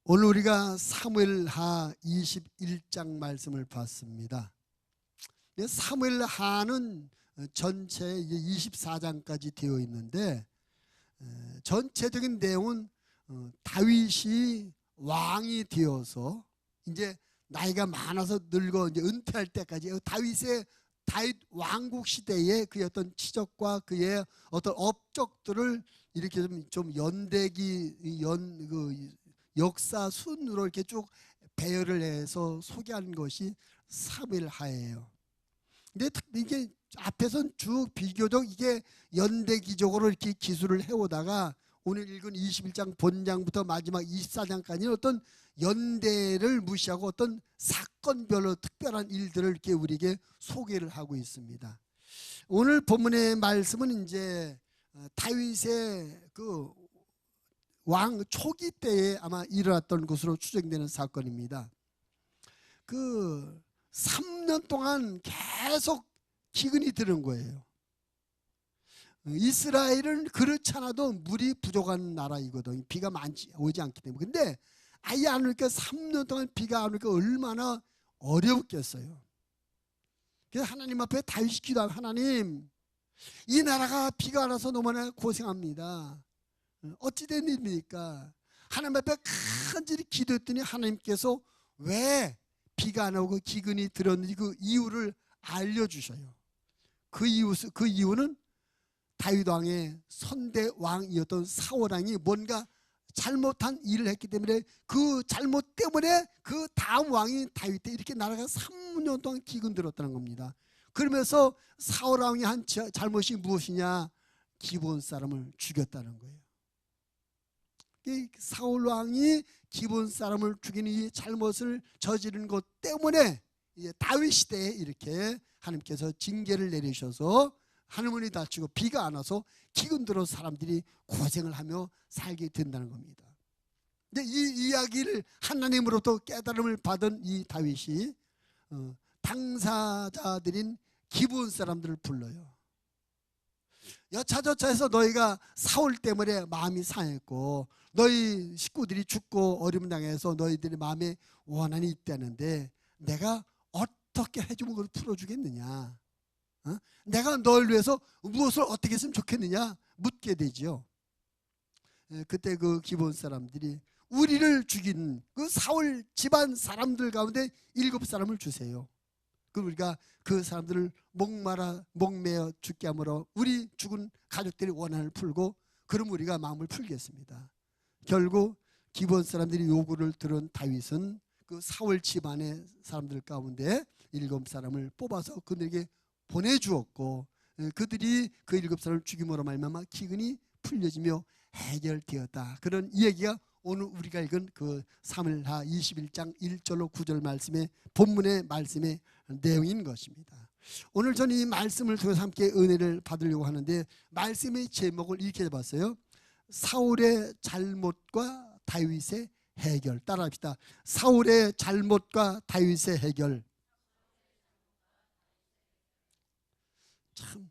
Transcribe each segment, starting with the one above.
오늘 우리가 사무엘하 21장 말씀을 봤습니다. 사무엘하는 전체 24장까지 되어 있는데 전체적인 내용은 다윗이 왕이 되어서 이제 나이가 많아서 늙어 이제 은퇴할 때까지 다윗 왕국 시대의 그의 어떤 치적과 그의 어떤 업적들을 이렇게 좀 연대기 역사 순으로 이렇게 쭉 배열을 해서 소개하는 것이 사무엘하예요. 근데 이게 앞에서는 쭉 비교적 이게 연대기적으로 이렇게 기술을 해오다가 오늘 읽은 21장 본장부터 마지막 24장까지는 어떤 연대를 무시하고 어떤 사건별로 특별한 일들을 이렇게 우리에게 소개를 하고 있습니다. 오늘 본문의 말씀은 이제 다윗의 그 왕 초기 때에 아마 일어났던 것으로 추정되는 사건입니다. 그 3년 동안 계속 기근이 드는 거예요. 이스라엘은 그렇지 않아도 물이 부족한 나라이거든요. 비가 오지 않기 때문에. 근데 아예 안 오니까 3년 동안 비가 안 오니까 얼마나 어렵겠어요. 그래서 하나님 앞에 다윗이 기도하고, 하나님, 이 나라가 비가 안 와서 너무나 고생합니다. 어찌된 일입니까? 하나님 앞에 간절히 기도했더니 하나님께서 왜 비가 안 오고 기근이 들었는지 그 이유를 알려주셔요. 그 이유는 다윗 왕의 선대 왕이었던 사울 왕이 뭔가 잘못한 일을 했기 때문에 그 잘못 때문에 그 다음 왕이 다윗 때 이렇게 나라가 3년 동안 기근 들었다는 겁니다. 그러면서 사울 왕이 한 잘못이 무엇이냐? 기브온 사람을 죽였다는 거예요. 사울 왕이 기브온 사람을 죽이는 이 잘못을 저지른 것 때문에 다윗 시대에 이렇게 하나님께서 징계를 내리셔서 하늘문이 닫히고 비가 안 와서 기근 들어서 사람들이 고생을 하며 살게 된다는 겁니다. 근데 이 이야기를 하나님으로부터 깨달음을 받은 이 다윗이 당사자들인 기브온 사람들을 불러요. 여차저차해서 너희가 사울 때문에 마음이 상했고 너희 식구들이 죽고 어려움 당해서 너희들의 마음에 원한이 있다는데 내가 어떻게 해주면 그걸 풀어주겠느냐? 내가 널 위해서 무엇을 어떻게 했으면 좋겠느냐? 묻게 되죠. 그때 그 기브온 사람들이 우리를 죽인 그 사울 집안 사람들 가운데 7사람을 주세요. 그럼 우리가 그 사람들을 목매어 죽게 함으로 우리 죽은 가족들의 원한을 풀고 그럼 우리가 마음을 풀겠습니다. 결국 기브온 사람들이 요구를 들은 다윗은 그 사울 집안의 사람들 가운데 7사람을 뽑아서 그들에게 보내주었고 그들이 그 7사람을 죽임으로 말미암아 기근이 풀려지며 해결되었다. 그런 이야기가 오늘 우리가 읽은 그 사무엘하 21장 1절로 9절 말씀의 본문의 말씀의 내용인 것입니다. 오늘 저는 이 말씀을 통해서 함께 은혜를 받으려고 하는데 말씀의 제목을 이렇게 해봤어요. 사울의 잘못과 다윗의 해결. 따라합시다. 사울의 잘못과 다윗의 해결. 참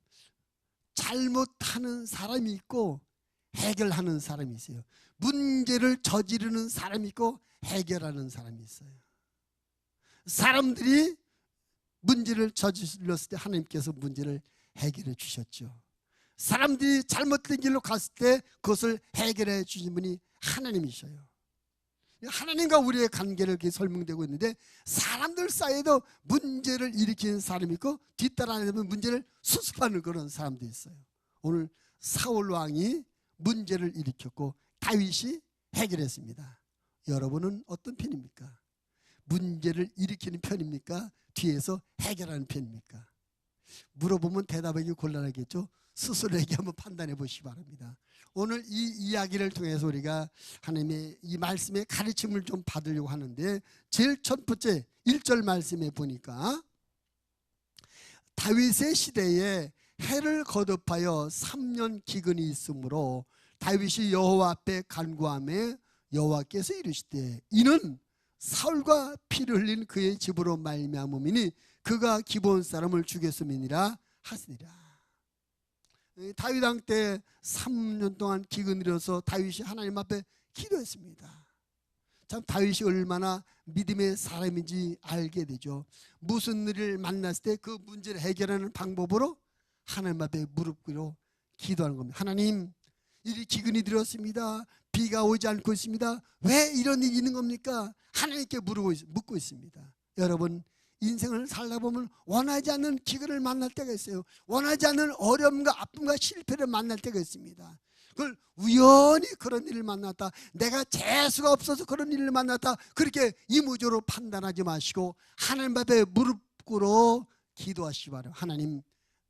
잘못하는 사람이 있고 해결하는 사람이 있어요. 문제를 저지르는 사람이 있고 해결하는 사람이 있어요. 사람들이 문제를 저질렀을 때 하나님께서 문제를 해결해 주셨죠. 사람들이 잘못된 길로 갔을 때 그것을 해결해 주신 분이 하나님이셔요. 하나님과 우리의 관계를 이렇게 설명되고 있는데 사람들 사이에도 문제를 일으키는 사람이 있고 뒤따라하면 문제를 수습하는 그런 사람도 있어요. 오늘 사울 왕이 문제를 일으켰고 다윗이 해결했습니다. 여러분은 어떤 편입니까? 문제를 일으키는 편입니까? 뒤에서 해결하는 편입니까? 물어보면 대답하기 곤란하겠죠? 스스로에게 한번 판단해 보시기 바랍니다. 오늘 이 이야기를 통해서 우리가 하나님의 이 말씀의 가르침을 좀 받으려고 하는데 제일 첫 번째 1절 말씀에 보니까 다윗의 시대에 해를 거듭하여 3년 기근이 있으므로 다윗이 여호와 앞에 간구하며 여호와께서 이르시되 이는 사울과 피를 흘린 그의 집으로 말미암음이니 그가 기브온 사람을 죽였음이니라 하시니라. 다윗 왕 때 3년 동안 기근이 일어서 다윗이 하나님 앞에 기도했습니다. 참 다윗이 얼마나 믿음의 사람인지 알게 되죠. 무슨 일을 만났을 때 그 문제를 해결하는 방법으로 하나님 앞에 무릎 꿇어 기도하는 겁니다. 하나님, 일이 기근이 들었습니다. 비가 오지 않고 있습니다. 왜 이런 일이 있는 겁니까? 하나님께 묻고 있습니다. 여러분, 인생을 살다 보면 원하지 않는 기근을 만날 때가 있어요. 원하지 않는 어려움과 아픔과 실패를 만날 때가 있습니다. 그걸 우연히 그런 일을 만났다, 내가 재수가 없어서 그런 일을 만났다, 그렇게 이무적으로 판단하지 마시고 하나님 앞에 무릎 꿇어 기도하시기 바랍니다. 하나님,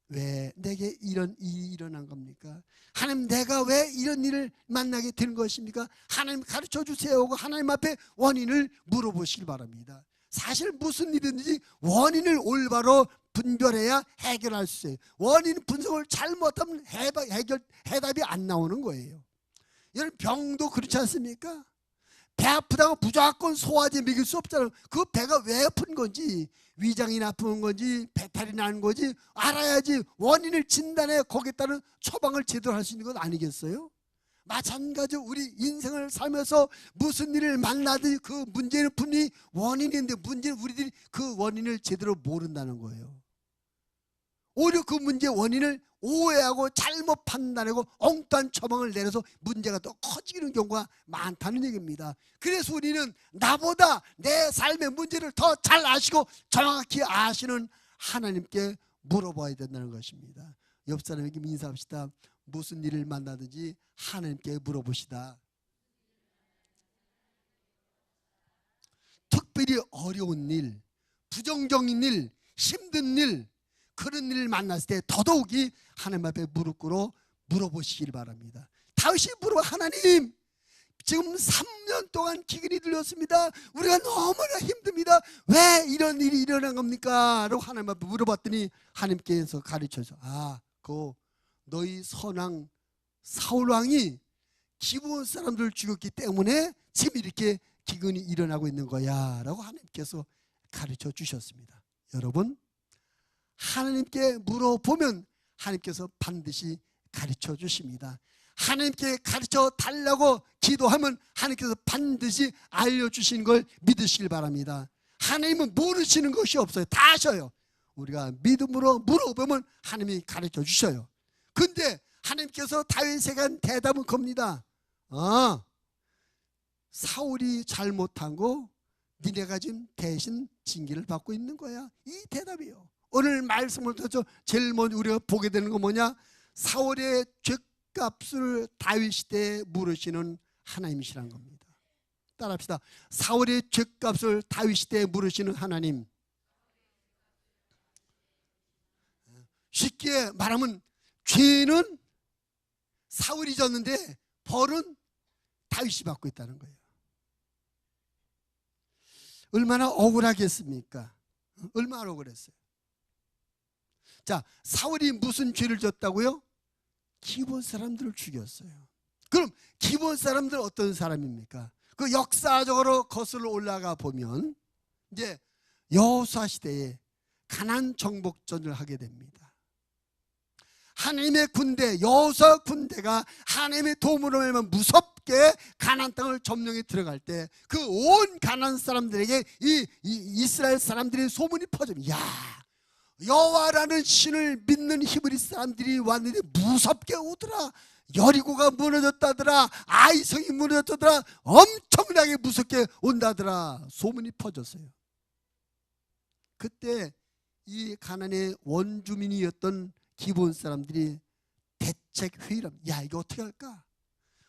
왜 내게 이런 일이 일어난 겁니까? 하나님, 내가 왜 이런 일을 만나게 된 것입니까? 하나님 가르쳐 주세요 하고 하나님 앞에 원인을 물어보시기 바랍니다. 사실 무슨 일이든지 원인을 올바로 분별해야 해결할 수 있어요. 원인 분석을 잘못하면 해답이 안 나오는 거예요. 여러분, 병도 그렇지 않습니까? 배 아프다고 무조건 소화제 먹일 수 없잖아요. 그 배가 왜 아픈 건지, 위장이 나쁜 건지, 배탈이 나는 건지 알아야지 원인을 진단해 거기에 따른 처방을 제대로 할 수 있는 건 아니겠어요? 마찬가지로 우리 인생을 살면서 무슨 일을 만나든지 그 문제는 분명히 원인이 있는데 문제는 우리들이 그 원인을 제대로 모른다는 거예요. 오히려 그 문제의 원인을 오해하고 잘못 판단하고 엉뚱한 처방을 내려서 문제가 더 커지는 경우가 많다는 얘기입니다. 그래서 우리는 나보다 내 삶의 문제를 더 잘 아시고 정확히 아시는 하나님께 물어봐야 된다는 것입니다. 옆 사람에게 인사합시다. 무슨 일을 만나든지 하나님께 물어보시다. 특별히 어려운 일, 부정적인 일, 힘든 일, 그런 일을 만났을 때 더더욱이 하나님 앞에 무릎 꿇어 물어보시길 바랍니다. 다윗이 물어봐, 하나님, 지금 3년 동안 기근이 들렸습니다. 우리가 너무나 힘듭니다. 왜 이런 일이 일어난 겁니까? 라고 하나님 앞에 물어봤더니 하나님께서 가르쳐서, 그 너희 선왕 사울왕이 기브온 사람들을 죽였기 때문에 지금 이렇게 기근이 일어나고 있는 거야 라고 하나님께서 가르쳐 주셨습니다. 여러분, 하나님께 물어보면 하나님께서 반드시 가르쳐 주십니다. 하나님께 가르쳐 달라고 기도하면 하나님께서 반드시 알려주시는 걸 믿으시길 바랍니다. 하나님은 모르시는 것이 없어요. 다 아셔요. 우리가 믿음으로 물어보면 하나님이 가르쳐 주셔요. 근데 하나님께서 다윗에게 한 대답은 겁니다. 사울이 잘못한 거 니네가 지금 대신 징계를 받고 있는 거야. 이 대답이에요. 오늘 말씀을 통해서 제일 먼저 우리가 보게 되는 건 뭐냐? 사울의 죄값을 다윗 시대에 물으시는 하나님이시라는 겁니다. 따라합시다. 사울의 죄값을 다윗 시대에 물으시는 하나님. 쉽게 말하면 죄는 사울이 졌는데 벌은 다윗이 받고 있다는 거예요. 얼마나 억울하겠습니까? 얼마나 억울했어요. 자, 사울이 무슨 죄를 졌다고요? 기브온 사람들을 죽였어요. 그럼 기브온 사람들 어떤 사람입니까? 그 역사적으로 거슬러 올라가 보면 이제 여호수아 시대에 가나안 정복전을 하게 됩니다. 하나님의 군대, 여호수아 군대가 하나님의 도움으로 말미암아 무섭게 가나안 땅을 점령해 들어갈 때 그 온 가나안 사람들에게 이 이스라엘 사람들의 소문이 퍼집니다. 야, 여호와라는 신을 믿는 히브리 사람들이 왔는데 무섭게 오더라. 여리고가 무너졌다더라. 아이성이 무너졌다더라. 엄청나게 무섭게 온다더라. 소문이 퍼졌어요. 그때 이 가나안의 원주민이었던 기브온 사람들이 대책회의를 합니다. 야, 이거 어떻게 할까?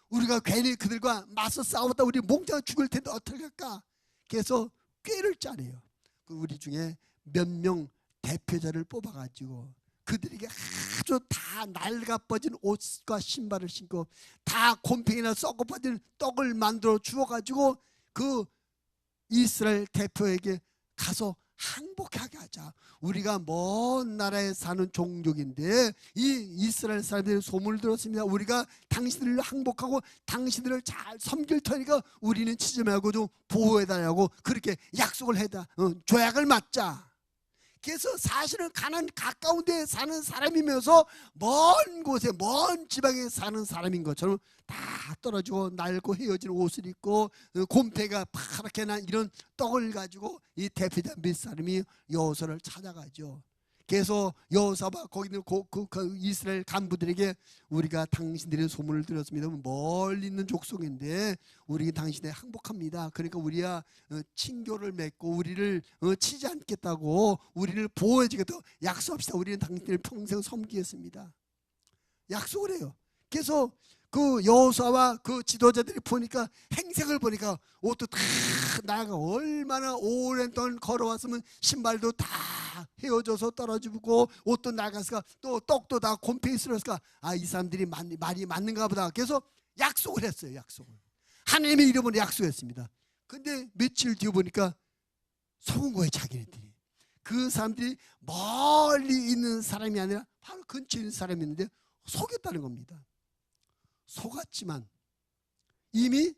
우리가 괜히 그들과 맞서 싸웠다 우리 몽땅 죽을 텐데 어떻게 할까? 그래서 꾀를 짜네요. 우리 중에 몇 명 대표자를 뽑아가지고 그들에게 아주 다 낡아빠진 옷과 신발을 신고 다 곰팡이나 썩어 빠진 떡을 만들어 주어가지고 그 이스라엘 대표에게 가서 항복하게 하자. 우리가 먼 나라에 사는 종족인데 이 이스라엘 사람들의 소문을 들었습니다. 우리가 당신들을 항복하고 당신들을 잘 섬길 테니까 우리는 치지 말고 좀 보호해달라고 그렇게 약속을 해다 조약을 맺자. 그래서 사실은 가나안 가까운 데에 사는 사람이면서 먼 곳에 먼 지방에 사는 사람인 것처럼 다 떨어지고 낡고 헤어진 옷을 입고 곰팡이가 파랗게 난 이런 떡을 가지고 이 대피자 몇 사람이 여호수아를 찾아가죠. 그래서 여호수아가 거기 있는 그 이스라엘 간부들에게 우리가 당신들의 소문을 들었습니다. 멀리 있는 족속인데 우리 당신에 항복합니다. 그러니까 우리야 친교를 맺고 우리를 치지 않겠다고 우리를 보호해 주겠다고 약속합시다. 우리는 당신을 평생 섬기겠습니다. 약속을 해요. 그래서 그 여호수아와 그 지도자들이 보니까 행색을 보니까 옷도 다 나가 얼마나 오랜 동안 걸어왔으면 신발도 다 헤어져서 떨어지고 옷도 나갔을까 또 떡도 다 곰팡이 쓸었을까 이 사람들이 말이 맞는가 보다. 그래서 약속을 했어요. 약속을 하나님의 이름으로 약속했습니다. 근데 며칠 뒤에 보니까 속은 거예요. 자기네들이. 그 사람들이 멀리 있는 사람이 아니라 바로 근처에 있는 사람이 있는데 속였다는 겁니다. 속았지만 이미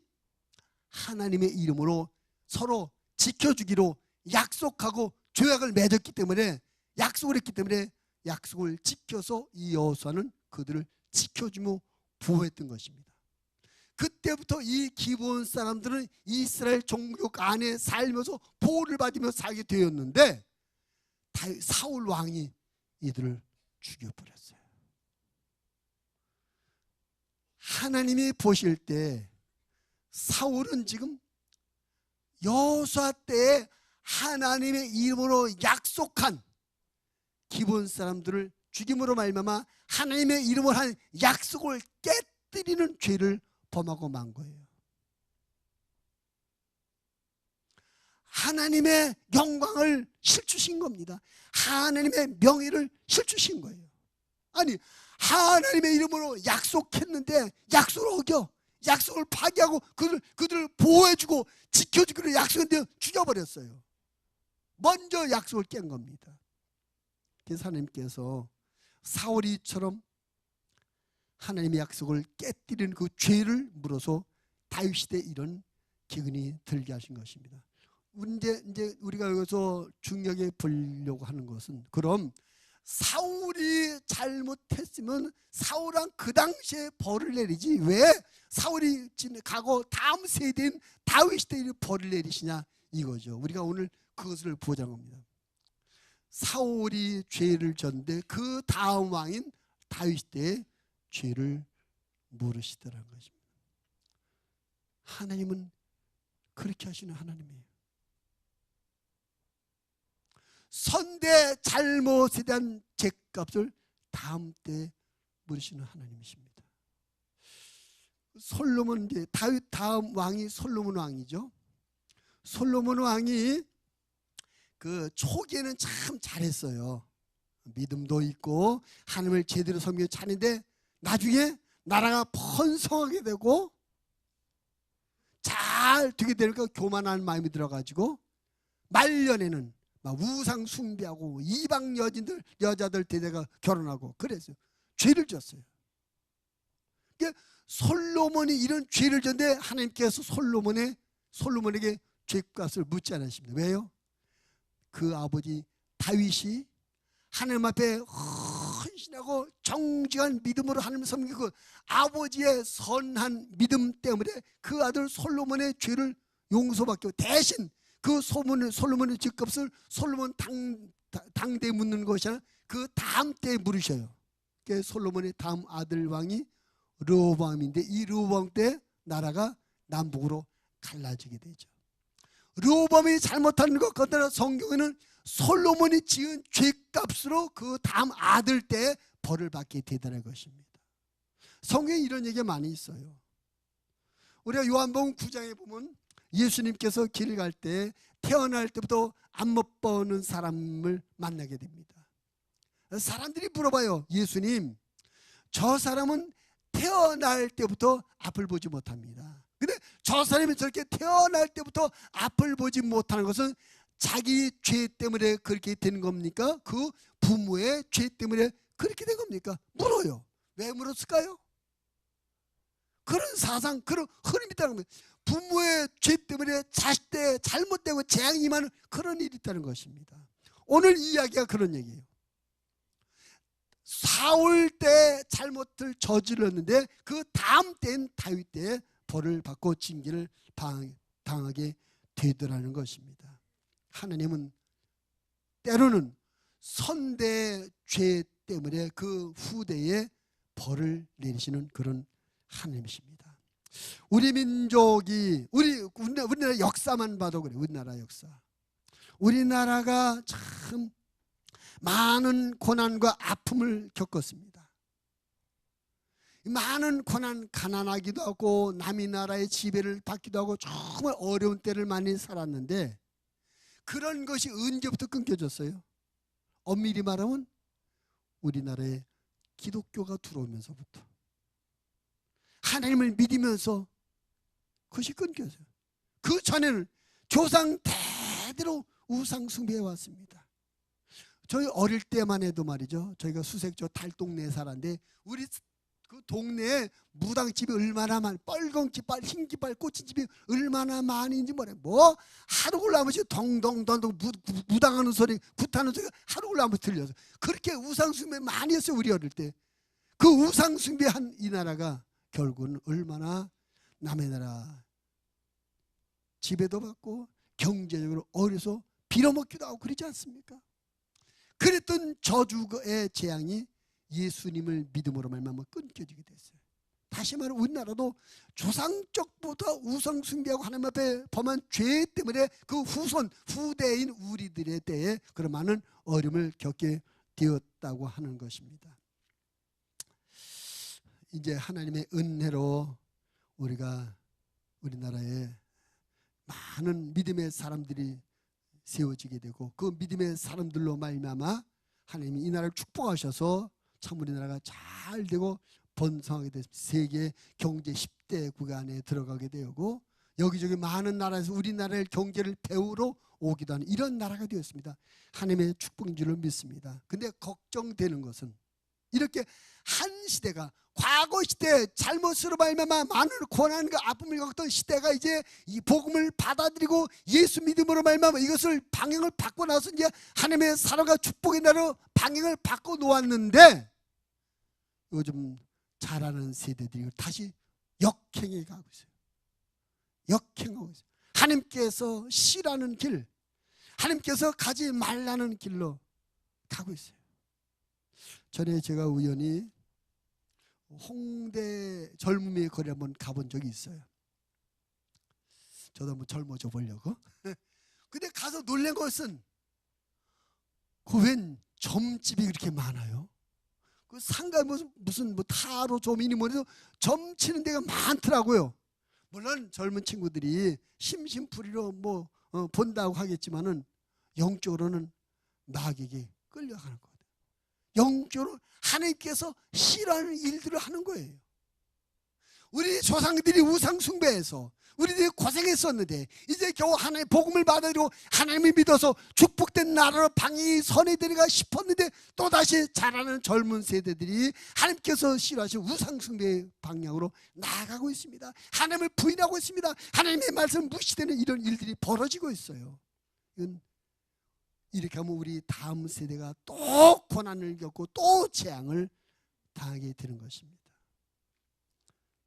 하나님의 이름으로 서로 지켜주기로 약속하고 조약을 맺었기 때문에 약속을 했기 때문에 약속을 지켜서 이 여호수아는 그들을 지켜주며 보호했던 것입니다. 그때부터 이 기브온 사람들은 이스라엘 종족 안에 살면서 보호를 받으며 살게 되었는데 사울 왕이 이들을 죽여버렸어요. 하나님이 보실 때 사울은 지금 여호수아 때에 하나님의 이름으로 약속한 기브온 사람들을 죽임으로 말미암아 하나님의 이름으로 한 약속을 깨뜨리는 죄를 범하고 만 거예요. 하나님의 영광을 실추신 겁니다. 하나님의 명예를 실추신 거예요. 아니 하나님의 이름으로 약속했는데 약속을 어겨 약속을 파기하고 그들을 보호해주고 지켜주기로 약속했는데 죽여버렸어요. 먼저 약속을 깬 겁니다. 그래서 하나님께서 사울이처럼 하나님의 약속을 깨뜨리는 그 죄를 물어서 다윗 시대에 이런 기근이 들게 하신 것입니다. 이제 우리가 여기서 중요하게 보려고 하는 것은 그럼 사울이 잘못했으면 사울은 그 당시에 벌을 내리지 왜 사울이 가고 다음 세대인 다윗 시대에 벌을 내리시냐 이거죠. 우리가 오늘 그것을 보자는 겁니다. 사울이 죄를 졌는데 그 다음 왕인 다윗 시대에 죄를 물으시더라는 것입니다. 하나님은 그렇게 하시는 하나님이에요. 선대 잘못에 대한 죄값을 다음 때에 물으시는 하나님이십니다. 솔로몬 이제 다윗 다음 왕이 솔로몬 왕이죠. 솔로몬 왕이 그 초기에는 참 잘했어요. 믿음도 있고 하나님을 제대로 섬기고 잘했는데 나중에 나라가 번성하게 되고 잘 되게 되니까 교만한 마음이 들어가지고 말년에는 막 우상 숭배하고 이방 여자들 대대가 결혼하고 그랬어요. 죄를 졌어요. 그러니까 솔로몬이 이런 죄를 졌는데 하나님께서 솔로몬에게 죄값을 묻지 않으십니다. 왜요? 그 아버지 다윗이 하나님 앞에 헌신하고 정직한 믿음으로 하나님을 섬기고 그 아버지의 선한 믿음 때문에 그 아들 솔로몬의 죄를 용서받고 대신 그 솔로몬의 죄값을 솔로몬 당대에 묻는 것이 아니라 그 다음 때에 물으셔요. 그래서 솔로몬의 다음 아들 왕이 르호보암인데 이 르호보암 때 나라가 남북으로 갈라지게 되죠. 르호보암이 잘못하는 것 같으나 성경에는 솔로몬이 지은 죄값으로 그 다음 아들 때 벌을 받게 되더라는 것입니다. 성경에 이런 얘기가 많이 있어요. 우리가 요한복음 9장에 보면 예수님께서 길을 갈 때 태어날 때부터 안 못 보는 사람을 만나게 됩니다. 사람들이 물어봐요. 예수님, 저 사람은 태어날 때부터 앞을 보지 못합니다. 근데 저 사람이 저렇게 태어날 때부터 앞을 보지 못하는 것은 자기 죄 때문에 그렇게 되는 겁니까? 그 부모의 죄 때문에 그렇게 된 겁니까? 물어요. 왜 물었을까요? 그런 사상, 그런 흐름이 있다는 겁니다. 부모의 죄 때문에 자식 때 잘못되고 재앙이 임하는 그런 일이 있다는 것입니다. 오늘 이야기가 그런 얘기예요. 사울 때 잘못을 저질렀는데 그 다음 때인 다윗 때 벌을 받고 징계를 당하게 되더라는 것입니다. 하나님은 때로는 선대 죄 때문에 그 후대에 벌을 내리시는 그런 하나님이십니다. 우리 민족이 우리나라 역사만 봐도 그래. 우리나라 역사. 우리나라가 참 많은 고난과 아픔을 겪었습니다. 많은 고난, 가난하기도 하고 남의 나라의 지배를 받기도 하고 정말 어려운 때를 많이 살았는데 그런 것이 언제부터 끊겨졌어요? 엄밀히 말하면 우리나라에 기독교가 들어오면서부터 하나님을 믿으면서 그것이 끊겨져요. 그 전에는 조상 대대로 우상 숭배해 왔습니다. 저희 어릴 때만 해도 말이죠. 저희가 수색조 달동네에 살았는데 우리 그 동네에 무당집이 얼마나 많, 뻘건집, 흰기발 꽂힌집이 얼마나 많은지 뭐래. 뭐 하루 골라면서 덩덩덩덩 무당하는 소리, 굿하는 소리가 하루 골라면서 들려서 그렇게 우상숭배 많이 했어요. 우리 어릴 때. 그 우상숭배한 이 나라가 결국은 얼마나 남의 나라 지배도 받고 경제적으로 어려서 빌어먹기도 하고 그러지 않습니까? 그랬던 저주의 재앙이 예수님을 믿음으로 말미암아 끊겨지게 됐어요. 다시 말해 우리나라도 조상적부터 우상숭배하고 하나님 앞에 범한 죄 때문에 그 후대인 우리들에 대해 그런 많은 어려움을 겪게 되었다고 하는 것입니다. 이제 하나님의 은혜로 우리가 우리나라에 많은 믿음의 사람들이 세워지게 되고 그 믿음의 사람들로 말미암아 하나님이 이 나라를 축복하셔서 참 우리나라가 잘 되고 번성하게 됐습니다. 세계 경제 10대 구간에 들어가게 되고 여기저기 많은 나라에서 우리나라의 경제를 배우러 오기도 하는 이런 나라가 되었습니다. 하나님의 축복인 줄을 믿습니다. 근데 걱정되는 것은 이렇게 한 시대가 과거 시대 잘못으로 말미암아 많은 고난과 아픔을 겪던 시대가 이제 이 복음을 받아들이고 예수 믿음으로 말미암아 이것을 방향을 바꿔 나서 이제 하나님의 사랑과 축복의 나라로 방향을 바꿔 놓았는데 요즘 자라는 세대들이 다시 역행해 가고 있어요. 역행하고 있어요. 하나님께서 싫어하는 길, 하나님께서 가지 말라는 길로 가고 있어요. 전에 제가 우연히 홍대 젊음의 거리 한번 가본 적이 있어요. 저도 한번 젊어져 보려고. 근데 가서 놀란 것은 그 웬 점집이 그렇게 많아요. 그 상가에 무슨 뭐 타로 점이니 뭐래도 점 치는 데가 많더라고요. 물론 젊은 친구들이 심심풀이로 뭐 본다고 하겠지만은 영적으로는 나에게 끌려가는 거예요. 영적으로 하나님께서 싫어하는 일들을 하는 거예요. 우리 조상들이 우상숭배해서 우리들이 고생했었는데 이제 겨우 하나님의 복음을 받아들이고 하나님을 믿어서 축복된 나라로 방이 선이 되리가 싶었는데 또다시 자라는 젊은 세대들이 하나님께서 싫어하시는 우상숭배의 방향으로 나아가고 있습니다. 하나님을 부인하고 있습니다. 하나님의 말씀 무시되는 이런 일들이 벌어지고 있어요. 이건 이렇게 하면 우리 다음 세대가 또 고난을 겪고 또 재앙을 당하게 되는 것입니다.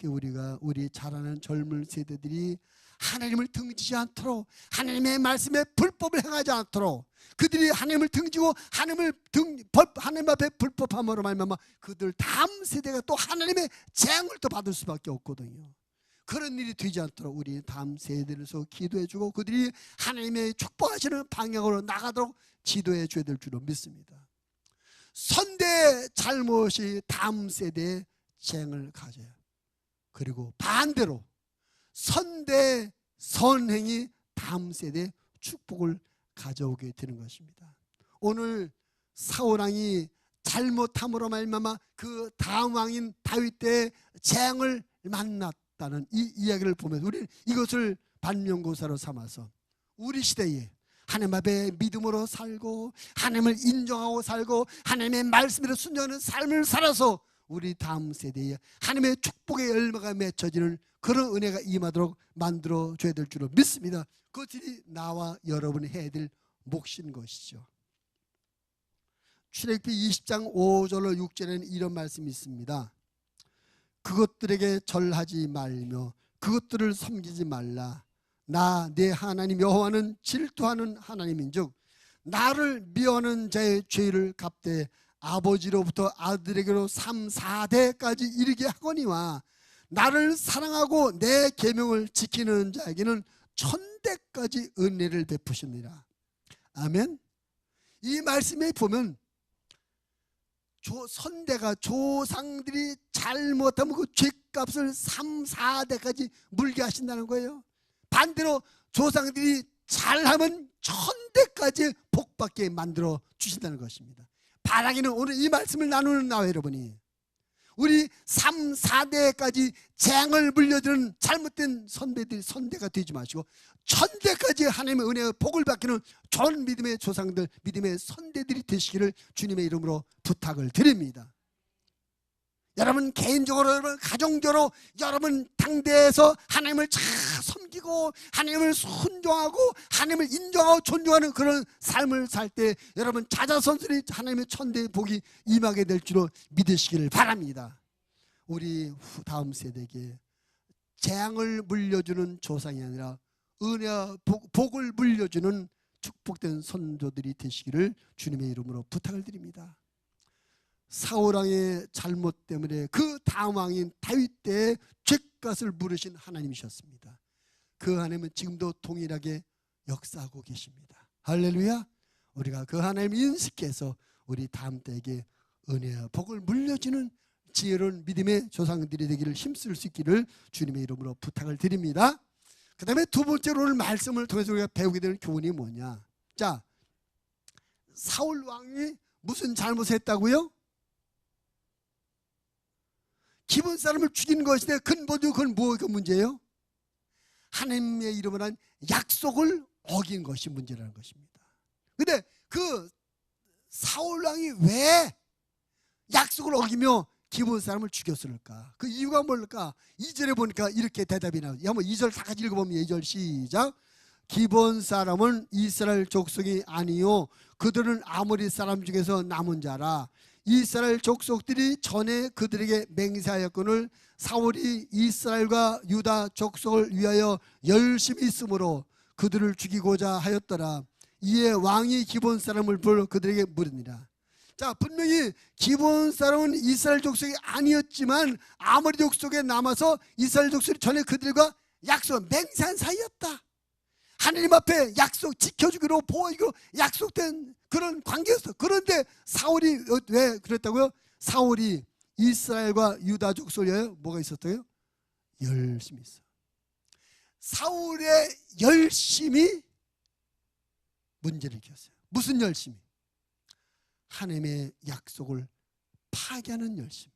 우리 자라는 젊은 세대들이 하나님을 등지지 않도록 하나님의 말씀에 불법을 행하지 않도록 그들이 하나님을 등지고 하나님 앞에 불법함으로 말미암아 그들 다음 세대가 또 하나님의 재앙을 또 받을 수밖에 없거든요. 그런 일이 되지 않도록 우리 다음 세대에서 기도해주고 그들이 하나님의 축복하시는 방향으로 나가도록 지도해 줘야 될 줄로 믿습니다. 선대 잘못이 다음 세대에 재앙을 가져요. 그리고 반대로 선대 선행이 다음 세대에 축복을 가져오게 되는 것입니다. 오늘 사울왕이 잘못함으로 말미암아 그 다음 왕인 다윗 때의 재앙을 만났다는 이 이야기를 보면서 우리는 이것을 반면교사로 삼아서 우리 시대에 하나님 앞에 믿음으로 살고 하나님을 인정하고 살고 하나님의 말씀으로 순종하는 삶을 살아서 우리 다음 세대에 하나님의 축복의 열매가 맺혀지는 그런 은혜가 임하도록 만들어줘야 될 줄로 믿습니다. 그것이 나와 여러분이 해야 될 몫인 것이죠. 출애굽기 20장 5절로 6절에는 이런 말씀이 있습니다. 그것들에게 절하지 말며 그것들을 섬기지 말라. 나 내 하나님 여호와는 질투하는 하나님인즉 나를 미워하는 자의 죄를 갚되 아버지로부터 아들에게로 3, 4대까지 이르게 하거니와 나를 사랑하고 내 계명을 지키는 자에게는 1000대까지 은혜를 베푸십니다. 아멘. 이 말씀에 보면 선대가 조상들이 잘못하면 그 죄값을 3, 4대까지 물게 하신다는 거예요. 반대로 조상들이 잘하면 1000대까지 복받게 만들어 주신다는 것입니다. 바라기는 오늘 이 말씀을 나누는 나와 여러분이 우리 3, 4대까지 재앙을 물려주는 잘못된 선대가 되지 마시고 1000대까지 하나님의 은혜와 복을 받기는 좋은 믿음의 조상들, 믿음의 선대들이 되시기를 주님의 이름으로 부탁을 드립니다. 여러분 개인적으로, 여러분 가정적으로, 여러분 당대에서 하나님을 잘 섬기고 하나님을 순종하고 하나님을 인정하고 존중하는 그런 삶을 살 때 여러분 자자손손이 하나님의 천대의 복이 임하게 될 줄로 믿으시기를 바랍니다. 우리 다음 세대에게 재앙을 물려주는 조상이 아니라 은혜와 복을 물려주는 축복된 선조들이 되시기를 주님의 이름으로 부탁을 드립니다. 사울왕의 잘못 때문에 그 다음 왕인 다윗 때의 죄값을 물으신 하나님이셨습니다. 그 하나님은 지금도 동일하게 역사하고 계십니다. 할렐루야. 우리가 그 하나님을 인식해서 우리 다음 때에게 은혜와 복을 물려주는 지혜로운 믿음의 조상들이 되기를 힘쓸 수 있기를 주님의 이름으로 부탁을 드립니다. 그 다음에 두 번째로 오늘 말씀을 통해서 우리가 배우게 되는 교훈이 뭐냐. 자, 사울왕이 무슨 잘못을 했다고요? 기본 사람을 죽인 것인데 근본적으로 그건 뭐가 문제예요? 하나님의 이름으로 한 약속을 어긴 것이 문제라는 것입니다. 근데 그 사울왕이 왜 약속을 어기며 기본 사람을 죽였을까? 그 이유가 뭘까? 2절에 보니까 이렇게 대답이 나오죠. 한번 2절 다 같이 읽어보면 2절 시작. 기본 사람은 이스라엘 족속이 아니요 그들은 아모리 사람 중에서 남은 자라. 이스라엘 족속들이 전에 그들에게 맹세하였거늘 사울이 이스라엘과 유다 족속을 위하여 열심히 있으므로 그들을 죽이고자 하였더라. 이에 왕이 기본 사람을 불러 그들에게 물으니라. 자, 분명히 기본 사람은 이스라엘 족속이 아니었지만 아모리 족속에 남아서 이스라엘 족속이 전에 그들과 약속, 맹세한 사이였다. 하나님 앞에 약속 지켜주기로 보이기로 약속된 그런 관계였어. 그런데 사울이 왜 그랬다고요? 사울이 이스라엘과 유다 족속을 위하여 뭐가 있었어요? 열심히 있어. 사울의 열심이 문제를 일으켰어요. 무슨 열심이? 하나님의 약속을 파괴하는 열심,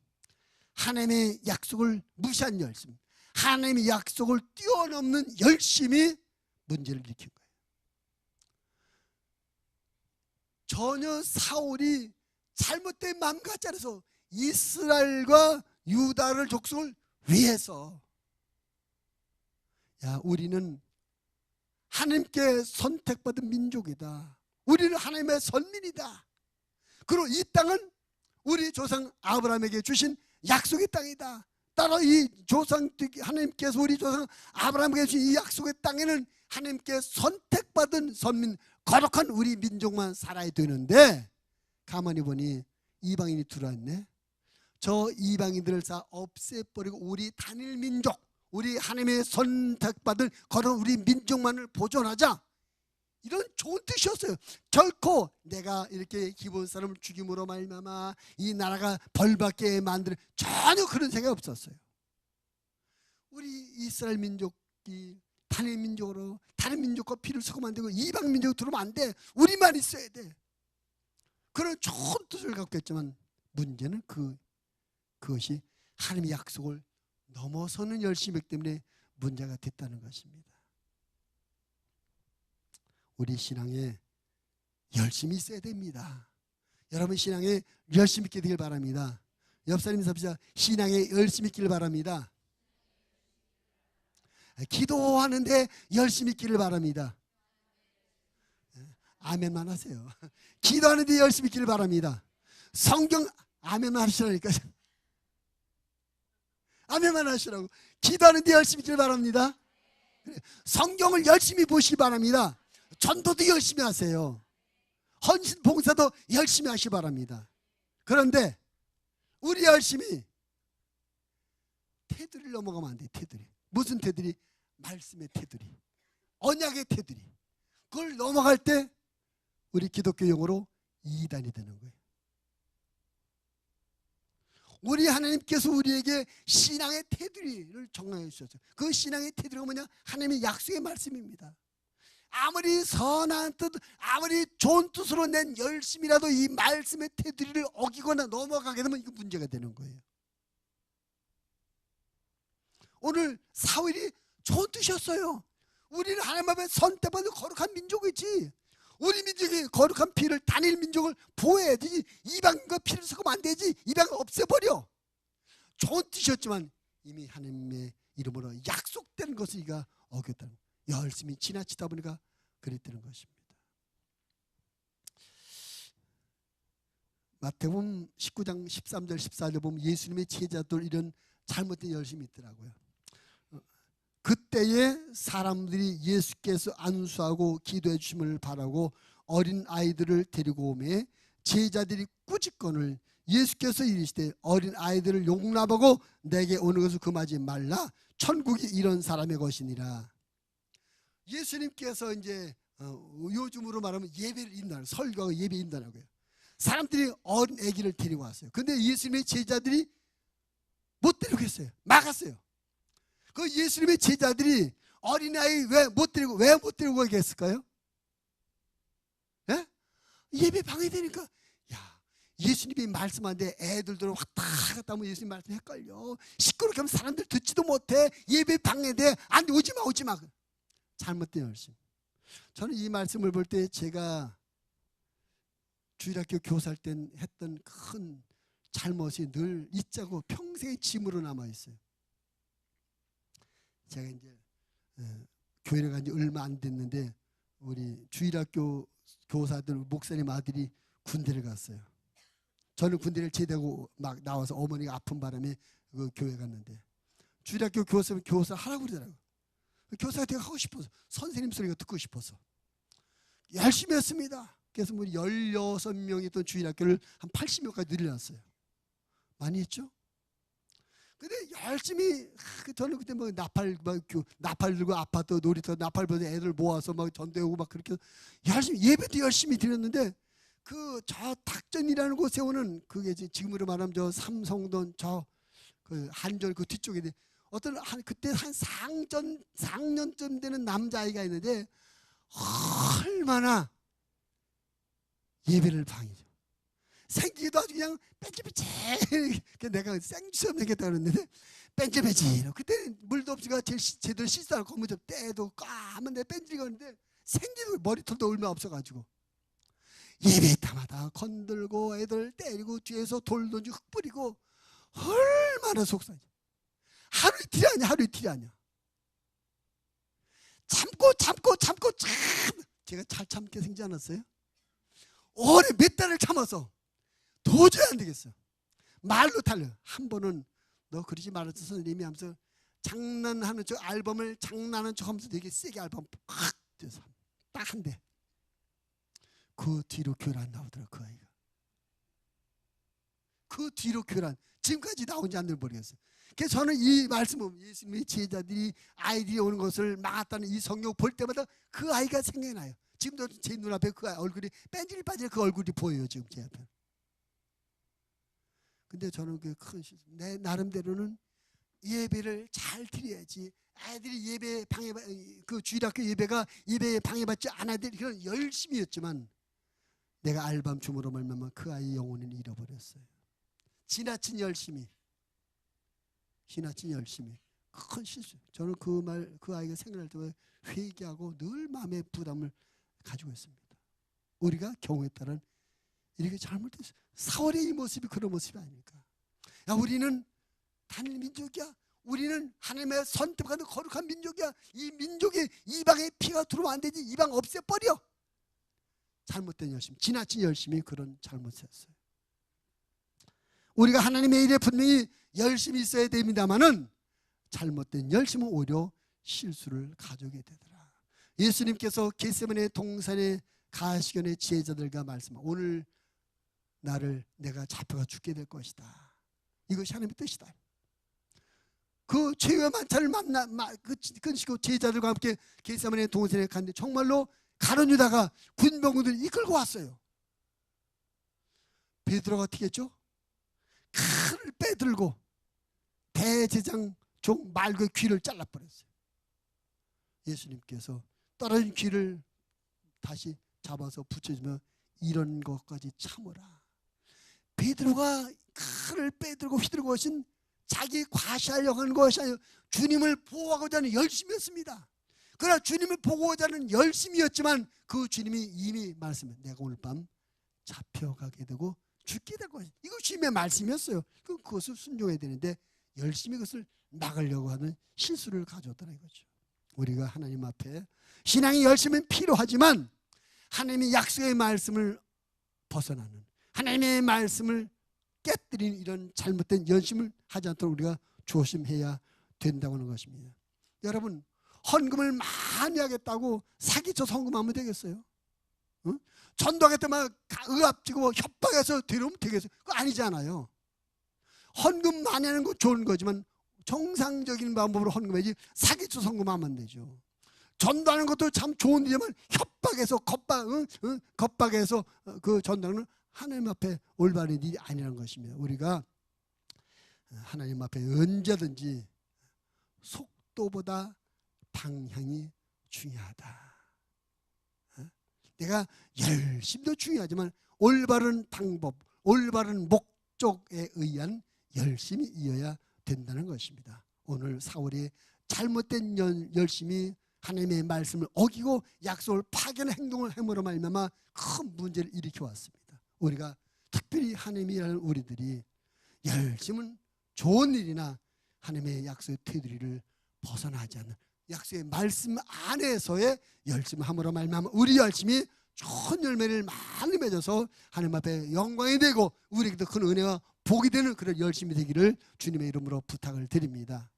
하나님의 약속을 무시한 열심, 하나님의 약속을 뛰어넘는 열심이 문제를 일으킨 거예요. 전혀 사울이 잘못된 마음 같지 않아서 이스라엘과 유다를 족속을 위해서, 야, 우리는 하나님께 선택받은 민족이다. 우리는 하나님의 선민이다. 그리고 이 땅은 우리 조상 아브라함에게 주신 약속의 땅이다. 따라 이 조상, 하나님께서 우리 조상 아브라함에게 주신 이 약속의 땅에는 하나님께 선택받은 선민, 거룩한 우리 민족만 살아야 되는데 가만히 보니 이방인이 들어왔네. 저 이방인들을 다 없애버리고 우리 단일 민족, 우리 하나님의 선택받은 거룩한 우리 민족만을 보존하자, 이런 좋은 뜻이었어요. 결코 내가 이렇게 기본 사람을 죽임으로 말미암아 이 나라가 벌받게 만드는, 전혀 그런 생각이 없었어요. 우리 이스라엘 민족이 단일 민족으로 다른 민족과 피를 섞으면 안 되고 이방 민족으로 들어오면 안 돼. 우리만 있어야 돼. 그런 좋은 뜻을 갖고 있지만 문제는 그것이 하나님의 약속을 넘어서는 열심이기 때문에 문제가 됐다는 것입니다. 우리 신앙에 열심히 있어야 됩니다. 여러분 신앙에 열심히 있게 되길 바랍니다. 옆 사람 인사합시다. 신앙에 열심히 있기를 바랍니다. 기도하는데 열심히 있기를 바랍니다. 아멘만 하세요. 기도하는데 열심히 있기를 바랍니다. 성경 아멘만 하시라니까. 아멘만 하시라고. 기도하는데 열심히 길 바랍니다. 성경을 열심히 보시기 바랍니다. 전도도 열심히 하세요. 헌신 봉사도 열심히 하시기 바랍니다. 그런데 우리 열심히 테두리를 넘어가면 안 돼. 테두리. 무슨 테두리? 말씀의 테두리, 언약의 테두리. 그걸 넘어갈 때 우리 기독교 용어로 이단이 되는 거예요. 우리 하나님께서 우리에게 신앙의 테두리를 정하여 주셨어요. 그 신앙의 테두리가 뭐냐? 하나님의 약속의 말씀입니다. 아무리 선한 뜻, 아무리 좋은 뜻으로 낸 열심이라도 이 말씀의 테두리를 어기거나 넘어가게 되면 이거 문제가 되는 거예요. 오늘 사울이 좋은 뜻이었어요. 우리는 하나님 앞에 선택받은 거룩한 민족이지. 우리 민족이 거룩한 피를, 단일 민족을 보호해야지. 이방인과 피를 섞으면 안 되지. 이방을 없애버려. 좋은 뜻이었지만 이미 하나님의 이름으로 약속된 것을 이가 어겼다는 거예요. 열심히 지나치다 보니까 그랬다는 것입니다. 마태복음 19장 13절 14절 보면 예수님의 제자들 이런 잘못된 열심이 있더라고요. 그때에 사람들이 예수께서 안수하고 기도해 주심을 바라고 어린 아이들을 데리고 오매 제자들이 꾸짖거늘 예수께서 이르시되 어린 아이들을 용납하고 내게 오는 것을 금하지 말라. 천국이 이런 사람의 것이니라. 예수님께서 이제 요즘으로 말하면 예배를 인도하는, 설교하고 예배 인도하고요. 사람들이 어린 아기를 데리고 왔어요. 근데 예수님의 제자들이 못 데리고 했어요. 막았어요. 그 예수님의 제자들이 어린아이 왜 못 데리고 가겠을까요? 예? 예배 방해되니까. 야, 예수님이 말씀하는데 애들도 왔다 갔다 하면 예수님 말씀 헷갈려. 시끄럽게 하면 사람들 듣지도 못해. 예배 방해돼. 안 돼, 오지 마. 잘못된 열심. 저는 이 말씀을 볼 때 제가 주일학교 교사할 때 했던 큰 잘못이 늘 잊자고 평생의 짐으로 남아있어요. 제가 이제 교회를 간 지 얼마 안 됐는데 우리 주일학교 교사들 목사님 아들이 군대를 갔어요. 저는 군대를 제대하고 막 나와서 어머니가 아픈 바람에 그 교회 갔는데 주일학교 교사 하라고 그러더라고요. 교사가 되게 하고 싶어서, 선생님 소리가 듣고 싶어서 열심히 했습니다. 그래서 우리 16명이 있던 주일학교를 한 80명까지 늘려놨어요. 많이 했죠? 근데 열심히, 저는 그때 뭐 나팔 들고 아파트 놀이터 나팔 불고 애들 모아서 막 전도하고 막 그렇게 열심히, 예배도 열심히 드렸는데 그 저 닭전이라는 곳에 오는 그게 지금으로 말하면 저 삼성동 저 그 한전 그 뒤쪽에 어떤 그때 한 4학년쯤 되는 남자아이가 있는데 얼마나 예배를 방해죠. 생기도 아주 그냥 뺀질뺀질. 내가 생쥐처럼 생겼다 그랬는데 뺀질뺀질. 그때 물도 없이가 제대로 씻어서 건물 좀 떼도 까만 데 뺀질거리는데 생기도 머리털도 얼마 없어가지고 예배 때마다 건들고 애들 때리고 뒤에서 돌 던지고 흙 뿌리고 얼마나 속상해. 하루 이틀이 아니야. 참고 참 제가 잘 참게 생기지 않았어요? 오래 몇 달을 참아서 도저히 안 되겠어. 말로 달려. 한 번은 너 그러지 말았어 선생님이 하면서 장난하는 척, 앨범을 장난하는 척 하면서 되게 세게 앨범 팍 떼서 딱 한 대. 그 뒤로 교회 안 나오더라. 그 아이가. 그 뒤로 교회 지금까지 나온지 안 나온지 모르겠어요. 그래서 저는 이 말씀은 예수님의 제자들이 아이들이 오는 것을 막았다는 이 성경 볼 때마다 그 아이가 생각이 나요. 지금도 제 눈앞에 그 얼굴이 뺀질뺀질 그 얼굴이 보여요. 지금 제 앞에. 근데 저는 그 큰 실수, 내 나름대로는 예배를 잘 드려야지. 아이들이 예배 방해, 그 주일학교 예배에 방해받지 않아야 될 그런 열심히 했지만 내가 알밤 춤으로 말미암아 그 아이 영혼을 잃어버렸어요. 지나친 열심히 큰 실수. 저는 그 아이가 생각날 때마다 회개하고 늘 마음의 부담을 가지고 있습니다. 우리가 경우에 따른 이렇게 잘못했어요. 사울의 이 모습이 그런 모습이 아닙니까? 야, 우리는 단일 민족이야. 우리는 하나님의 선택받은 거룩한 민족이야. 이 민족에 이방의 피가 들어오면 안 되지. 이방 없애버려. 잘못된 열심, 지나친 열심이 그런 잘못이었어요. 우리가 하나님의 일에 분명히 열심히 있어야 됩니다만은 잘못된 열심은 오히려 실수를 가져오게 되더라. 예수님께서 겟세마네 동산에 가시견의 제자들과 말씀하 오늘 나를 내가 잡혀가 죽게 될 것이다. 이것이 하나님의 뜻이다. 그 최후의 만찬을 끊으시고 제자들과 함께 겟세마네 동산에 갔는데 정말로 가룟 유다가 군병들을 이끌고 왔어요. 베드로가 어떻게 했죠? 칼을 빼들고 대제장 종 말고의 귀를 잘라버렸어요. 예수님께서 떨어진 귀를 다시 잡아서 붙여주며 이런 것까지 참으라. 베드로가 칼을 빼들고 휘두르고 오신 자기 과시하려고 하는 것이 아니라 주님을 보호하고자 하는 열심이었습니다. 그러나 주님을 보고자 하는 열심이었지만 그 주님이 이미 말씀해 내가 오늘 밤 잡혀가게 되고 죽게 될 것이다. 이거 주님의 말씀이었어요. 그것을 순종해야 되는데 열심히 그것을 막으려고 하는 실수를 가져왔다는 이거죠. 우리가 하나님 앞에 신앙이 열심은 필요하지만 하나님의 약속의 말씀을 벗어나는 하나님의 말씀을 깨뜨리는 이런 잘못된 열심을 하지 않도록 우리가 조심해야 된다고 하는 것입니다. 여러분 헌금을 많이 하겠다고 사기쳐서 헌금하면 되겠어요? 응? 전도하겠다면 의압지고 협박해서 데려오면 되겠어요? 그거 아니잖아요. 헌금 많이 하는 거 좋은 거지만 정상적인 방법으로 헌금해야지 사기쳐서 헌금하면 안 되죠. 전도하는 것도 참 좋은 일이지만 협박해서 겁박해서 그 전도는 하나님 앞에 올바른 일이 아니라는 것입니다. 우리가 하나님 앞에 언제든지 속도보다 방향이 중요하다. 내가 열심도 중요하지만 올바른 방법, 올바른 목적에 의한 열심이 이어야 된다는 것입니다. 오늘 사울이 잘못된 열심이 하나님의 말씀을 어기고 약속을 파괴하는 행동을 함으로 말미암아 큰 문제를 일으켜 왔습니다. 우리가 특별히 하나님이라는 우리들이 열심은 좋은 일이나 하나님의 약속의 테두리를 벗어나지 않는 약속의 말씀 안에서의 열심함으로 말미암아 우리 열심이 좋은 열매를 많이 맺어서 하나님 앞에 영광이 되고 우리에게도 큰 은혜와 복이 되는 그런 열심이 되기를 주님의 이름으로 부탁을 드립니다.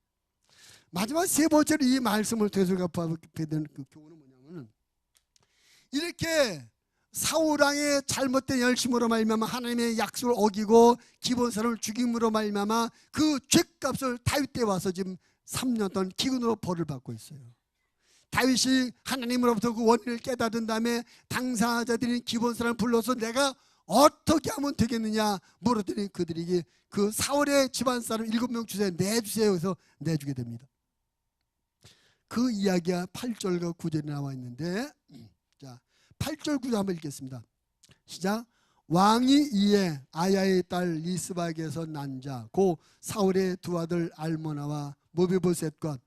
마지막 세 번째로 이 말씀을 통해서 받게 되는 그 교훈은 뭐냐면 이렇게 사울왕의 잘못된 열심으로 말미암아 하나님의 약속을 어기고 기본 사람을 죽임으로 말미암아 그 죄값을 다윗 때 와서 지금 3년 동안 기근으로 벌을 받고 있어요. 다윗이 하나님으로부터 그 원인을 깨닫은 다음에 당사자들인 기본 사람을 불러서 내가 어떻게 하면 되겠느냐 물었더니 그들에게 그 사울의 집안 사람 7명 주세요 내주세요 해서 내주게 됩니다. 그 이야기가 8절과 9절에 나와 있는데 자 8절 9절 한번 읽겠습니다. 시작. 왕이 이에 아야의 딸 리스박에서 난 자 고 사울의 두 아들 알모나와 모비보셋과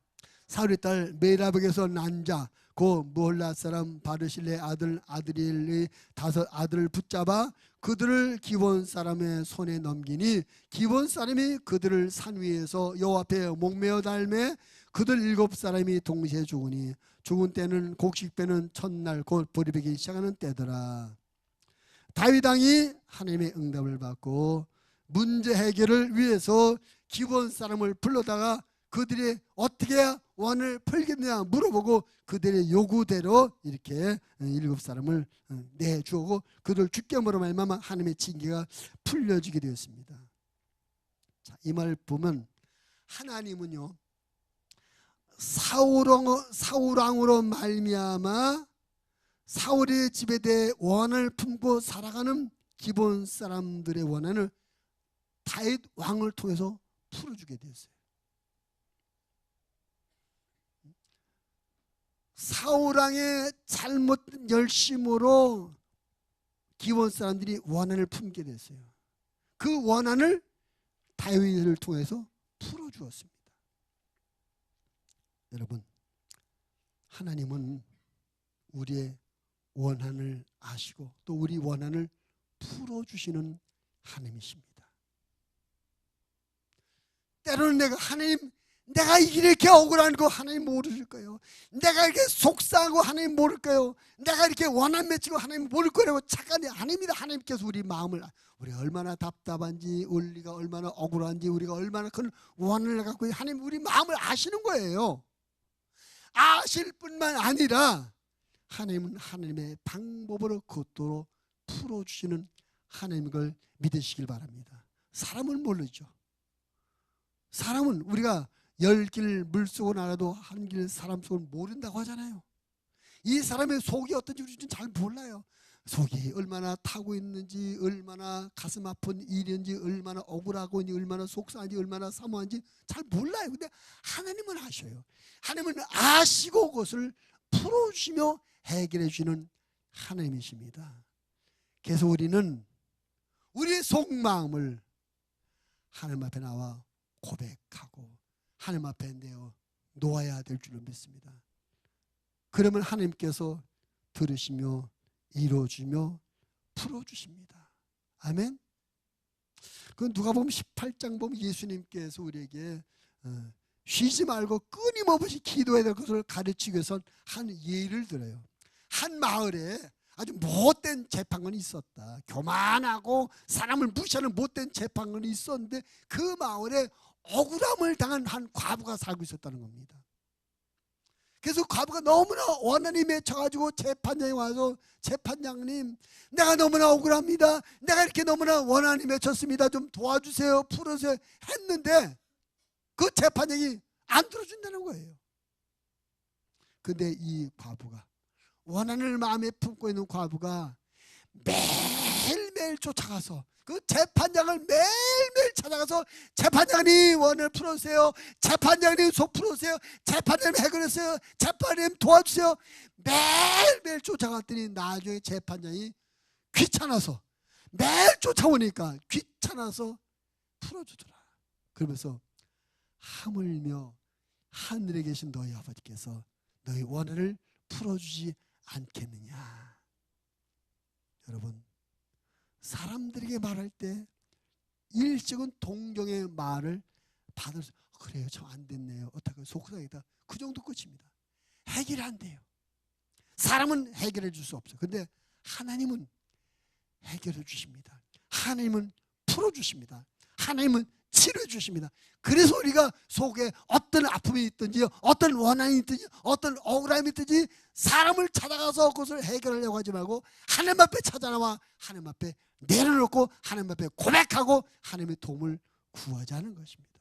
사울의 딸 메라박에서 난 자 고 무홀라 사람 바르실레 아들 아드리엘의 5 아들을 붙잡아 그들을 기본 사람의 손에 넘기니 기본 사람이 그들을 산 위에서 여호와 앞에 목매어 달매 그들 7사람이 동시에 죽으니 죽은 때는 곡식 빼는 첫날 곧 보리배기 시작하는 때더라. 다윗 왕이 하나님의 응답을 받고 문제 해결을 위해서 기본 사람을 불러다가 그들이 어떻게 해야 원을 풀겠느냐 물어보고 그들의 요구대로 이렇게 7사람을 내주고 그들 죽게 함으로 말미암아 하나님의 징계가 풀려지게 되었습니다. 자, 이 말 보면 하나님은요 사울왕으로 말미암아 사울의 집에 대해 원한을 품고 살아가는 기본 사람들의 원한을 다윗 왕을 통해서 풀어주게 되었어요. 사울왕의 잘못된 열심으로 기본 사람들이 원한을 품게 됐어요. 그 원한을 다윗을 통해서 풀어주었습니다. 여러분, 하나님은 우리의 원한을 아시고 또 우리 원한을 풀어주시는 하나님이십니다. 때로는 내가 하나님 내가 이렇게 억울한 거 하나님 모르실 거예요. 내가 이렇게 속상하고 하나님 모를 거예요. 내가 이렇게 원한 맺히고 하나님 모를 거라고 착각이 아닙니다. 하나님께서 우리 마음을, 우리가 얼마나 답답한지, 우리가 얼마나 억울한지, 우리가 얼마나 큰 원한을 갖고 하나님 우리 마음을 아시는 거예요. 아실 뿐만 아니라 하나님은 하나님의 방법으로 그것도 풀어주시는 하나님인 걸 믿으시길 바랍니다. 사람은 모르죠. 사람은 우리가 10길 물속을 알아도 한 길 사람 속을 모른다고 하잖아요. 이 사람의 속이 어떤지 우리는 잘 몰라요. 속이 얼마나 타고 있는지, 얼마나 가슴 아픈 일인지, 얼마나 억울하고 있는지, 얼마나 속상한지, 얼마나 사모한지 잘 몰라요. 근데 하나님은 아셔요. 하나님은 아시고 그것을 풀어주시며 해결해 주시는 하나님이십니다. 그래서 우리는 우리의 속마음을 하나님 앞에 나와 고백하고 하나님 앞에 내어 놓아야 될 줄로 믿습니다. 그러면 하나님께서 들으시며 이루어주며 풀어주십니다. 아멘. 그 누가복음 18장 보면 예수님께서 우리에게 쉬지 말고 끊임없이 기도해야 될 것을 가르치기 위해서 한 예를 들어요. 한 마을에 아주 못된 재판관이 있었다. 교만하고 사람을 무시하는 못된 재판관이 있었는데 그 마을에 억울함을 당한 한 과부가 살고 있었다는 겁니다. 그래서 과부가 너무나 원한이 맺혀가지고 재판장에 와서 재판장님, 내가 너무나 억울합니다. 내가 이렇게 너무나 원한이 맺혔습니다. 좀 도와주세요. 풀어주세요. 했는데 그 재판장이 안 들어준다는 거예요. 근데 이 과부가, 원한을 마음에 품고 있는 과부가 매일매일 쫓아가서 그 재판장을 매일매일 찾아가서 재판장님 원을 풀어주세요. 재판장님 속 풀어주세요. 재판장님 해결하세요. 재판장님 도와주세요. 매일매일 쫓아갔더니 나중에 재판장이 귀찮아서, 매일 쫓아오니까 귀찮아서 풀어주더라. 그러면서 하물며 하늘에 계신 너희 아버지께서 너희 원한을 풀어주지 않겠느냐. 여러분, 사람들에게 말할 때 일찍은 동정의 말을 받을 수, 그래요, 참 안 됐네요, 어떡해, 속상이다, 그 정도 끝입니다. 해결이 안 돼요. 사람은 해결해 줄 수 없어요. 근데 하나님은 해결해 주십니다. 하나님은 풀어주십니다. 하나님은 치료해 주십니다. 그래서 우리가 속에 어떤 아픔이 있든지, 어떤 원한이 있든지, 어떤 억울함이 있든지 사람을 찾아가서 그것을 해결하려고 하지 말고 하나님 앞에 찾아나와 하나님 앞에 내려놓고 하나님 앞에 고백하고 하나님의 도움을 구하자는 것입니다.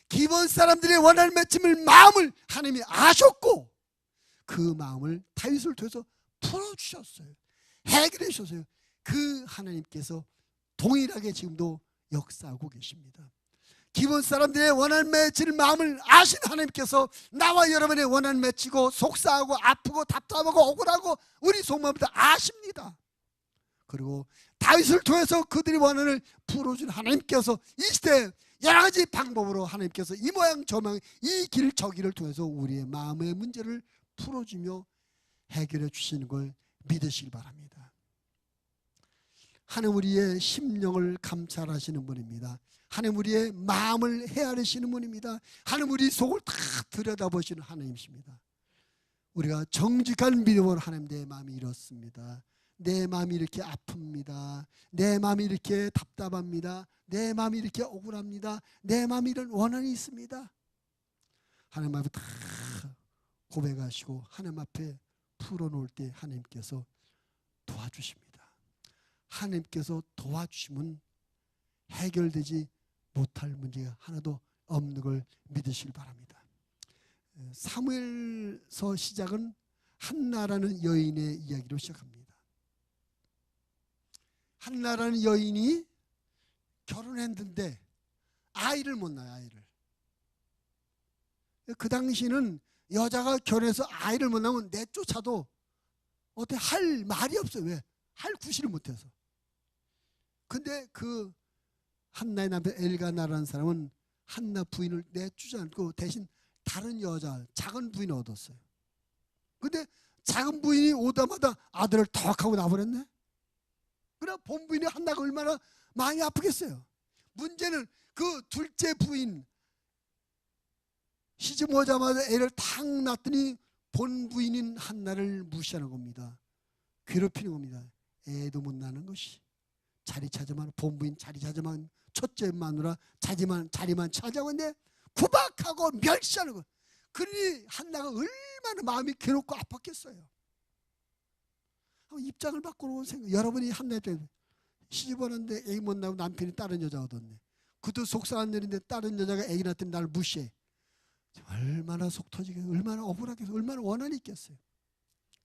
기본 사람들의 원한을 맺힘을 마음을 하나님이 아셨고 그 마음을 다윗을 통해서 풀어주셨어요. 해결해 주셨어요. 그 하나님께서 동일하게 지금도 역사하고 계십니다. 기본 사람들의 원한 맺힐 마음을 아신 하나님께서 나와 여러분의 원한 맺히고 속상하고 아프고 답답하고 억울하고 우리 속마음을 다 아십니다. 그리고 다윗을 통해서 그들의 원한을 풀어준 하나님께서 이 시대에 여러 가지 방법으로 하나님께서 이 모양 저 모양 이 길 저 길을 통해서 우리의 마음의 문제를 풀어주며 해결해 주시는 걸 믿으시기 바랍니다. 하나님 우리의 심령을 감찰하시는 분입니다. 하나님 우리의 마음을 헤아리시는 분입니다. 하나님 우리 속을 다 들여다보시는 하나님이십니다. 우리가 정직한 믿음으로 하나님 내 마음이 이렇습니다. 내 마음이 이렇게 아픕니다. 내 마음이 이렇게 답답합니다. 내 마음이 이렇게 억울합니다. 내 마음이 이런 원한이 있습니다. 하나님 앞에 다 고백하시고 하나님 앞에 풀어놓을 때 하나님께서 도와주십니다. 하나님께서 도와주시면 해결되지 못할 문제가 하나도 없는 걸 믿으시길 바랍니다. 사무엘서 시작은 한나라는 여인의 이야기로 시작합니다. 한나라는 여인이 결혼했는데 아이를 못 낳아요. 아이를. 그 당시는 여자가 결혼해서 아이를 못 낳으면 내쫓아도 어떻게 할 말이 없어요. 왜? 할 구실을 못해서. 근데 그 한나의 남편 엘가나라는 사람은 한나 부인을 내주지 않고 대신 다른 여자 작은 부인을 얻었어요. 근데 작은 부인이 오다마다 아들을 턱 하고 나버렸네. 그러나 본부인이 한나가 얼마나 많이 아프겠어요. 문제는 그 둘째 부인 시집 오자마자 애를 탁 낳더니 본부인인 한나를 무시하는 겁니다. 괴롭히는 겁니다. 애도 못 낳는 것이 자리 찾으면 본부인 자리 찾으면 첫째 마누라 자리만 찾아오는데 구박하고 멸시하는 것. 그러니 한나가 얼마나 마음이 괴롭고 아팠겠어요. 입장을 바꾸는 생각. 여러분이 한나 때 시집 오는데 애기 못 낳고 남편이 다른 여자 얻었네. 그도 속상한 일인데 다른 여자가 애기 낳더니 나를 무시해. 얼마나 속 터지게, 얼마나 억울하겠어, 얼마나 원한이 있겠어요.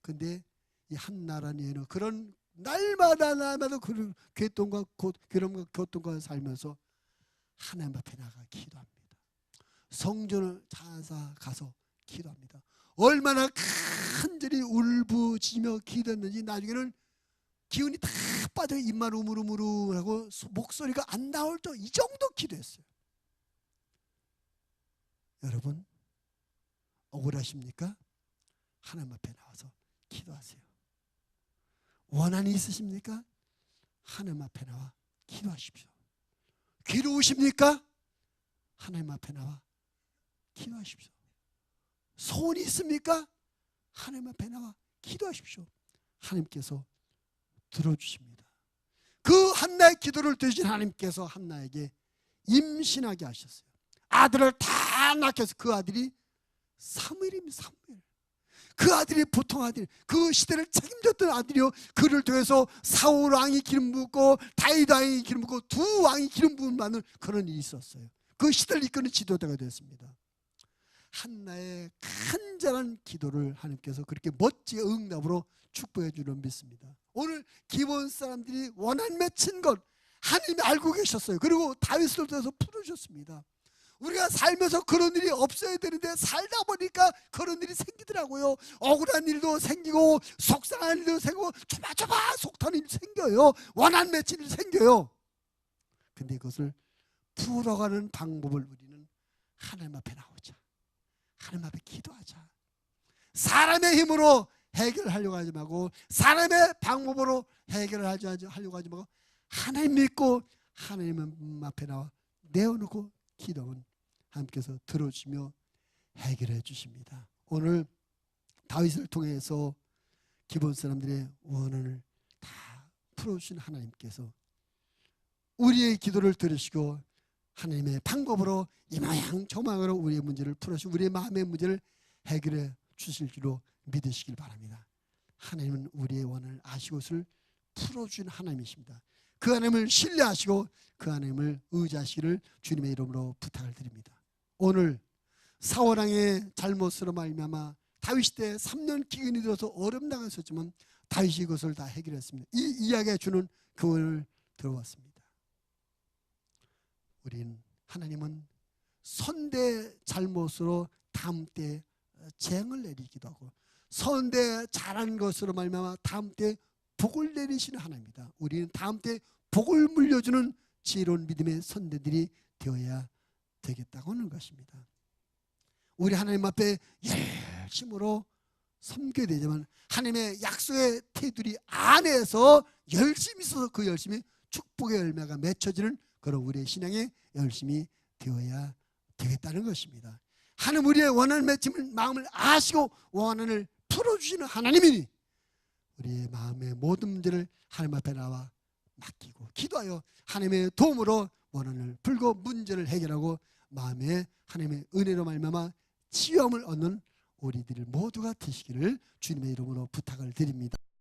근데 이 한나라는 여인은 그런 날마다 그런 괴통과 괴로움과 고통과 살면서 하나님 앞에 나가 기도합니다. 성전을 찾아 가서 기도합니다. 얼마나 간절히 울부짖으며 기도했는지 나중에는 기운이 다 빠져 입만 우물우물하고 목소리가 안 나올 때 이 정도 기도했어요. 여러분 억울하십니까? 하나님 앞에 나와서 기도하세요. 원한이 있으십니까? 하나님 앞에 나와 기도하십시오. 괴로우십니까? 하나님 앞에 나와 기도하십시오. 소원이 있습니까? 하나님 앞에 나와 기도하십시오. 하나님께서 들어주십니다. 그 한나의 기도를 들으신 하나님께서 한나에게 임신하게 하셨어요. 아들을 다 낳게 해서 그 아들이 사무엘입니다. 사무엘. 그 아들이 보통 아들, 그 시대를 책임졌던 아들이요. 그를 통해서 사울 왕이 기름 붓고 다윗 왕이 기름 붓고 두 왕이 기름 부음 받는 그런 일이 있었어요. 그 시대를 이끄는 지도자가 되었습니다. 한나의 간절한 기도를 하나님께서 그렇게 멋지게 응답으로 축복해 주는 믿습니다. 오늘 기본 사람들이 원한 맺힌 것 하나님이 알고 계셨어요. 그리고 다윗을 통해서 풀어주셨습니다. 우리가 살면서 그런 일이 없어야 되는데 살다 보니까 그런 일이 생기더라고요. 억울한 일도 생기고 속상한 일도 생기고 조마조마 속 터는 일이 생겨요. 원한 맺힌 일이 생겨요. 근데 그것을 풀어가는 방법을 우리는 하나님 앞에 나오자. 하나님 앞에 기도하자. 사람의 힘으로 해결하려고 하지 말고 사람의 방법으로 해결을 하려고 하지 말고 하나님 믿고 하나님 앞에 나와 내어놓고 기도하면 하나님께서 들어주시며 해결해 주십니다. 오늘 다윗을 통해서 기본 사람들의 원한을 다 풀어주신 하나님께서 우리의 기도를 들으시고 하나님의 방법으로 이 모양 저 모양으로 우리의 문제를 풀어주시고 우리의 마음의 문제를 해결해 주실 줄로 믿으시길 바랍니다. 하나님은 우리의 원한을 아시고 그것을 풀어주신 하나님이십니다. 그 하나님을 신뢰하시고 그 하나님을 의지하시기를 주님의 이름으로 부탁을 드립니다. 오늘 사울왕의 잘못으로 말미암아 다윗 때 3년 기근이 들어서 어려움당했었지만 다윗이 그것을 다 해결했습니다. 이 이야기가 주는 교훈을 들어왔습니다. 우린 하나님은 선대 잘못으로 다음 때 재앙을 내리기도 하고 선대 잘한 것으로 말미암아 다음 때 복을 내리시는 하나님입니다. 우리는 다음 때 복을 물려주는 지혜로운 믿음의 선대들이 되어야 되겠다고 하는 것입니다. 우리 하나님 앞에 열심으로 섬겨야 되지만 하나님의 약속의 테두리 안에서 열심히 있어서 그 열심히 축복의 열매가 맺혀지는 그런 우리의 신앙의 열심이 되어야 되겠다는 것입니다. 하나님 우리의 원한을 맺히는 마음을 아시고 원한을 풀어주시는 하나님이니 우리의 마음의 모든 문제를 하나님 앞에 나와 맡기고 기도하여 하나님의 도움으로 원한을 풀고 문제를 해결하고 마음에 하나님의 은혜로 말미암아 치유함을 얻는 우리들 모두가 되시기를 주님의 이름으로 부탁을 드립니다.